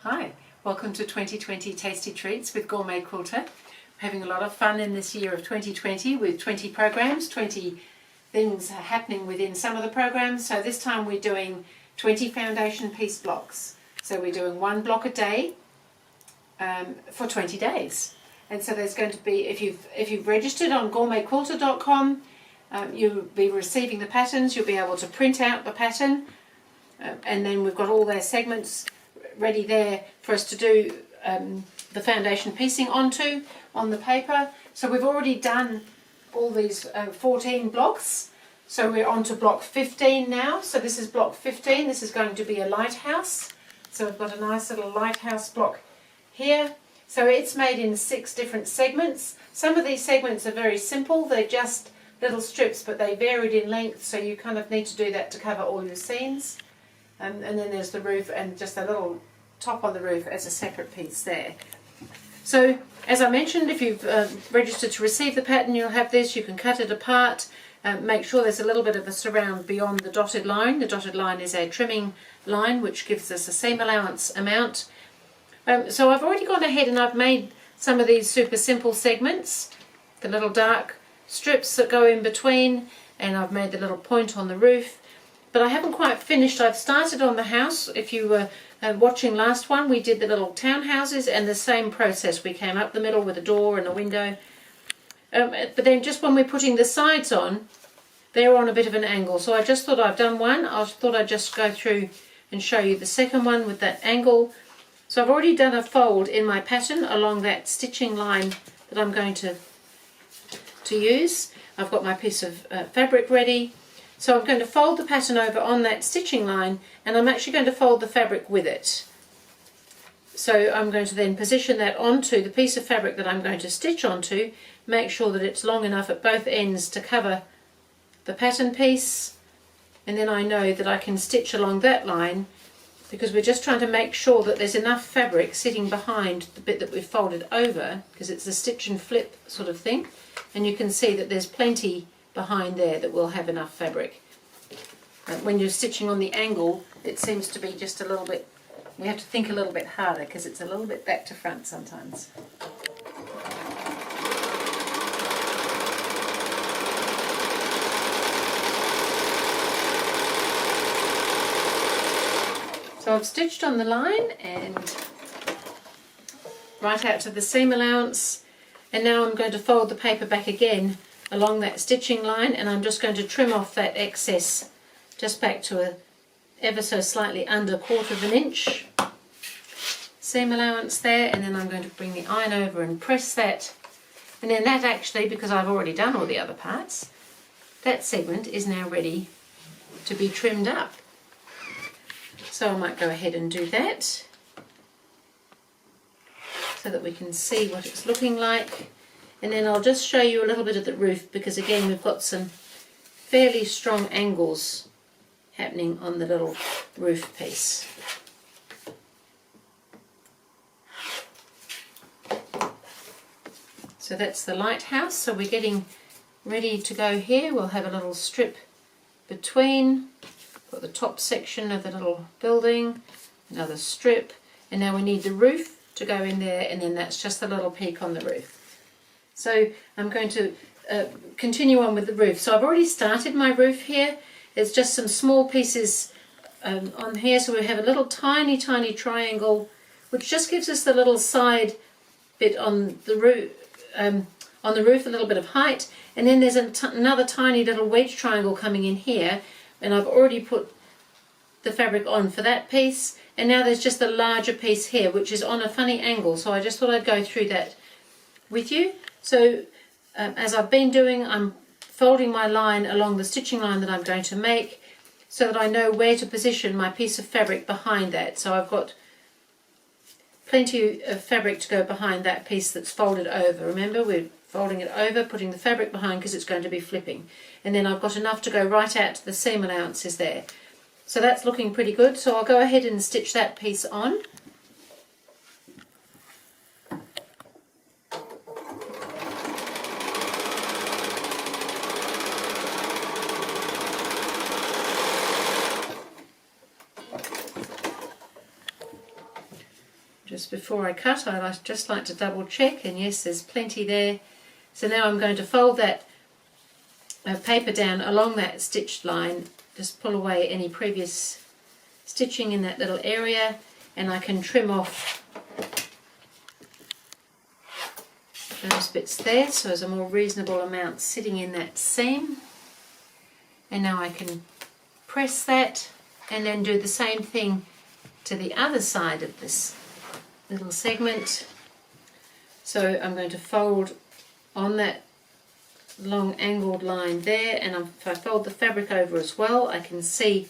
Hi, welcome to 2020 Tasty Treats with GourmetQuilter. We're having a lot of fun in this year of 2020 with 20 programs, 20 things happening within some of the programs. So this time we're doing 20 foundation piece blocks. So we're doing one block a day for 20 days. And so there's going to be, if you've registered on GourmetQuilter.com, you'll be receiving the patterns. You'll be able to print out the pattern, and then we've got all their segments ready there for us to do the foundation piecing on the paper. So we've already done all these 14 blocks. So we're on to block 15 now. So this is block 15. This is going to be a lighthouse. So we've got a nice little lighthouse block here. So it's made in 6 different segments. Some of these segments are very simple. They're just little strips, but they varied in length, so you kind of need to do that to cover all your scenes. And then there's the roof and just a little top on the roof as a separate piece there. So as I mentioned, if you've registered to receive the pattern, you'll have this. You can cut it apart. Make sure there's a little bit of a surround beyond the dotted line. The dotted line is a trimming line which gives us a seam allowance amount. So I've already gone ahead and I've made some of these super simple segments, the little dark strips that go in between, and I've made the little point on the roof. But I haven't quite finished. I've started on the house. If you were watching last one, we did the little townhouses and the same process. We came up the middle with a door and a window. But then just when we're putting the sides on, they're on a bit of an angle. So I just thought I've done one. I thought I'd just go through and show you the second one with that angle. So I've already done a fold in my pattern along that stitching line that I'm going to use. I've got my piece of fabric ready. So I'm going to fold the pattern over on that stitching line, and I'm actually going to fold the fabric with it. So I'm going to then position that onto the piece of fabric that I'm going to stitch onto, make sure that it's long enough at both ends to cover the pattern piece, and then I know that I can stitch along that line, because we're just trying to make sure that there's enough fabric sitting behind the bit that we've folded over, because it's a stitch and flip sort of thing, and you can see that there's plenty behind there that will have enough fabric. When you're stitching on the angle, it seems to be just a little bit, we have to think a little bit harder because it's a little bit back to front sometimes. So I've stitched on the line and right out to the seam allowance, and now I'm going to fold the paper back again along that stitching line, and I'm just going to trim off that excess just back to a ever so slightly under 1/4 inch seam allowance there, and then I'm going to bring the iron over and press that, and then that actually, because I've already done all the other parts, that segment is now ready to be trimmed up. So I might go ahead and do that so that we can see what it's looking like. And then I'll just show you a little bit of the roof, because again we've got some fairly strong angles happening on the little roof piece. So that's the lighthouse. So we're getting ready to go here. We'll have a little strip between, got the top section of the little building, another strip, and now we need the roof to go in there, and then that's just the little peak on the roof. So I'm going to continue on with the roof. So I've already started my roof here. There's just some small pieces on here. So we have a little tiny triangle, which just gives us the little side bit on the roof, a little bit of height. And then there's another tiny little wedge triangle coming in here, and I've already put the fabric on for that piece. And now there's just a larger piece here, which is on a funny angle. So I just thought I'd go through that with you. So as I've been doing, I'm folding my line along the stitching line that I'm going to make, so that I know where to position my piece of fabric behind that. So I've got plenty of fabric to go behind that piece that's folded over. Remember, we're folding it over, putting the fabric behind because it's going to be flipping. And then I've got enough to go right out to the seam allowances there. So that's looking pretty good. So I'll go ahead and stitch that piece on. before I cut. I just like to double check, and yes, there's plenty there. So now I'm going to fold that paper down along that stitched line, just pull away any previous stitching in that little area, and I can trim off those bits there, so there's a more reasonable amount sitting in that seam. And now I can press that and then do the same thing to the other side of this little segment. So I'm going to fold on that long angled line there, and if I fold the fabric over as well, I can see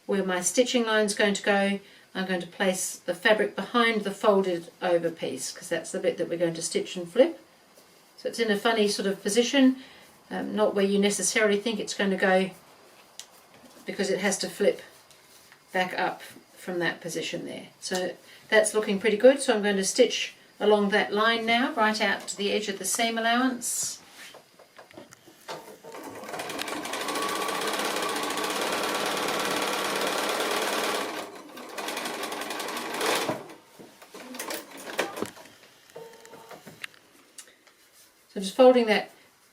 where my stitching line is going to go. I'm going to place the fabric behind the folded over piece, because that's the bit that we're going to stitch and flip. So it's in a funny sort of position, not where you necessarily think it's going to go, because it has to flip back up from that position there. So that's looking pretty good. So I'm going to stitch along that line now, right out to the edge of the seam allowance. So just folding that,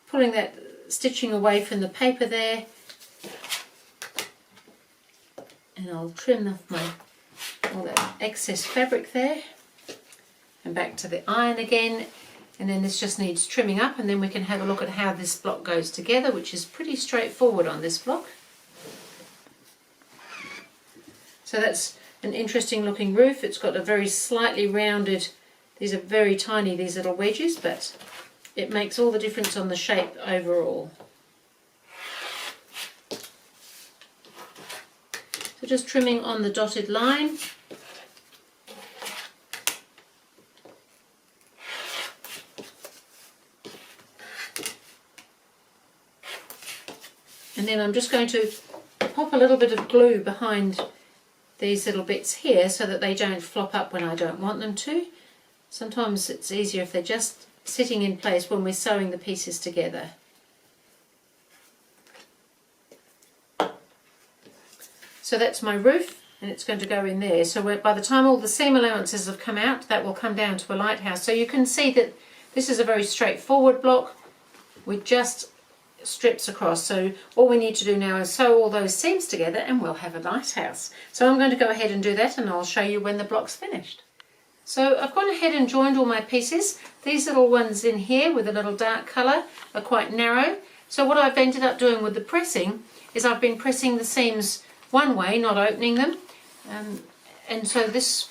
pulling that stitching away from the paper there, and I'll trim off all that excess fabric there, and back to the iron again, and then this just needs trimming up, and then we can have a look at how this block goes together, which is pretty straightforward on this block. So that's an interesting looking roof. It's got a very slightly rounded, these are very tiny, these little wedges, but it makes all the difference on the shape overall. So just trimming on the dotted line. And then I'm just going to pop a little bit of glue behind these little bits here so that they don't flop up when I don't want them to. Sometimes it's easier if they're just sitting in place when we're sewing the pieces together. So that's my roof, and it's going to go in there. So by the time all the seam allowances have come out, that will come down to a lighthouse. So you can see that this is a very straightforward block with just strips across. So all we need to do now is sew all those seams together and we'll have a lighthouse. So I'm going to go ahead and do that, and I'll show you when the block's finished. So I've gone ahead and joined all my pieces. These little ones in here with a little dark colour are quite narrow. So what I've ended up doing with the pressing is I've been pressing the seams one way, not opening them. And so this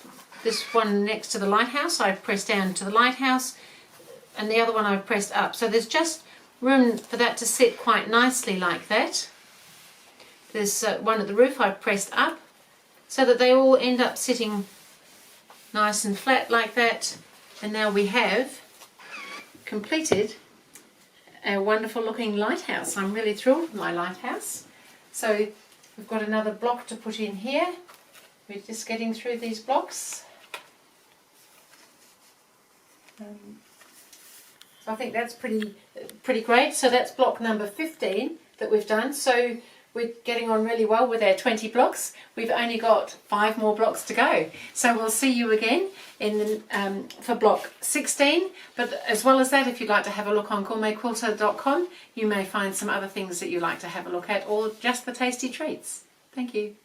one next to the lighthouse, I've pressed down to the lighthouse, and the other one I've pressed up. So there's just room for that to sit quite nicely like that. There's one at the roof I've pressed up, so that they all end up sitting nice and flat like that. And now we have completed a wonderful looking lighthouse. I'm really thrilled with my lighthouse. So we've got another block to put in here. We're just getting through these blocks. So I think that's pretty great. So that's block number 15 that we've done. So we're getting on really well with our 20 blocks. We've only got 5 more blocks to go. So we'll see you again for block 16. But as well as that, if you'd like to have a look on GourmetQuilter.com, you may find some other things that you'd like to have a look at, or just the tasty treats. Thank you.